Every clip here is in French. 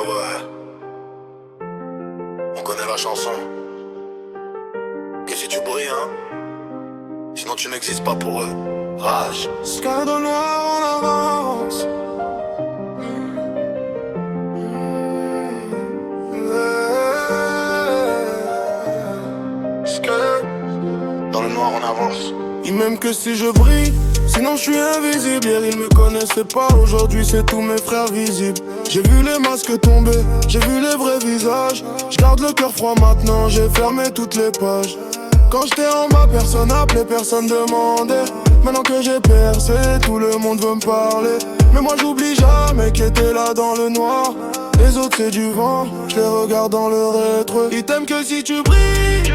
ouais. On connaît la chanson. Que si tu brilles, hein. Sinon tu n'existes pas pour eux. Rage. Sky dans le noir en avance. Sky. Dans le noir on avance. Ils m'aiment que si je brille, sinon je suis invisible. Hier ils me connaissaient pas, aujourd'hui c'est tous mes frères visibles. J'ai vu les masques tomber, j'ai vu les vrais visages. Je garde le cœur froid maintenant, j'ai fermé toutes les pages. Quand j'étais en bas, personne appelait, personne demandait. Maintenant que j'ai percé, tout le monde veut me parler. Mais moi j'oublie jamais qui était là dans le noir. Les autres c'est du vent, je les regarde dans le rétro. Ils t'aiment que si tu brilles,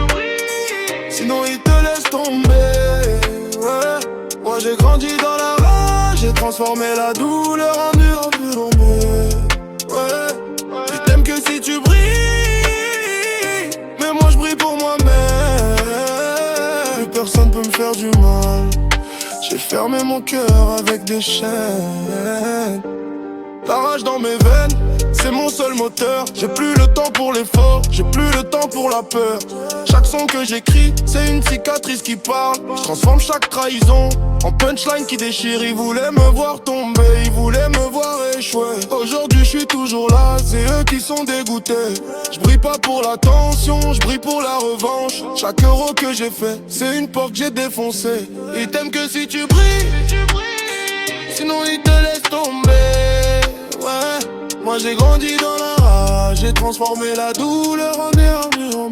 sinon ils te laissent tomber. Ouais. Moi j'ai grandi dans la rage, j'ai transformé la douleur en dur, ouais. Ils t'aiment que si tu brilles, mais moi je brille pour moi-même. Plus personne peut me faire du mal. J'ai fermé mon cœur avec des chaînes. La rage dans mes veines, c'est mon seul moteur. J'ai plus le temps pour l'effort, j'ai plus le temps pour la peur. Chaque son que j'écris, c'est une cicatrice qui parle. Je transforme chaque trahison en punchline qui déchire. Ils voulaient me voir tomber, ils voulaient me voir échouer. Aujourd'hui je suis toujours là, c'est eux qui sont dégoûtés. Je brille pas pour l'attention, je brille pour la revanche. Chaque euro que j'ai fait, c'est une porte que j'ai défoncée. Ils t'aiment que si tu brilles, sinon ils te laissent tomber. Ouais. Moi j'ai grandi dans la rage, j'ai transformé la douleur en armure.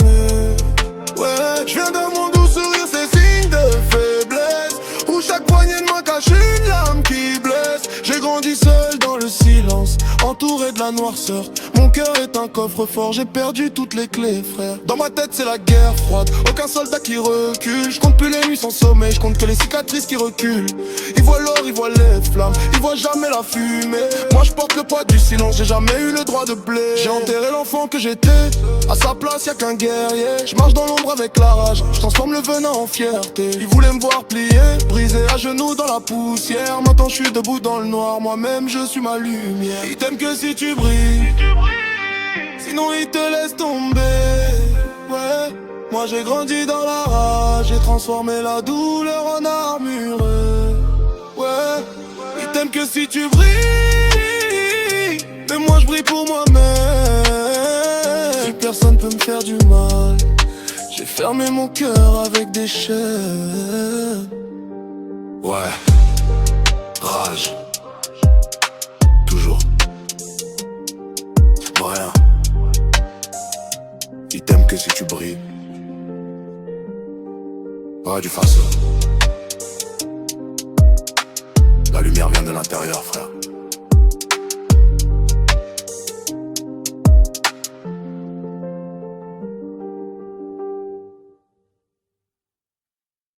Ouais, je viens d'un monde où sourire c'est signe de faiblesse, où chaque poignée de main cache une lame qui blesse. J'ai grandi seul dans le silence, entouré de la noirceur. Mon cœur est un coffre-fort, j'ai perdu toutes les clés, frère. Dans ma tête c'est la guerre froide, aucun soldat qui recule. Je compte plus les nuits sans sommeil, je compte que les cicatrices qui reculent. Ils voient l'or, ils voient les flammes, ils voient jamais la fumée. Moi je porte le poids du silence, j'ai jamais eu le droit de blé. J'ai enterré l'enfant que j'étais, à sa place y'a qu'un guerrier. Je marche dans l'ombre avec la rage, je transforme le venin en fierté. Ils voulaient me voir plier, brisé à genoux dans la poussière. Maintenant je suis debout dans le noir, moi-même je suis ma lumière. Ils t'aiment que si tu brilles, sinon ils te laissent tomber. Ouais. Moi j'ai grandi dans la rage, j'ai transformé la douleur en armure. Ouais. Ils t'aiment que si tu brilles, mais moi je brille pour moi-même. Personne peut me faire du mal. J'ai fermé mon cœur avec des chaînes. Ouais. Rage. Toujours. Rien. Ils t'aiment que si tu brilles. Ouais, du face. La lumière vient de l'intérieur, frère.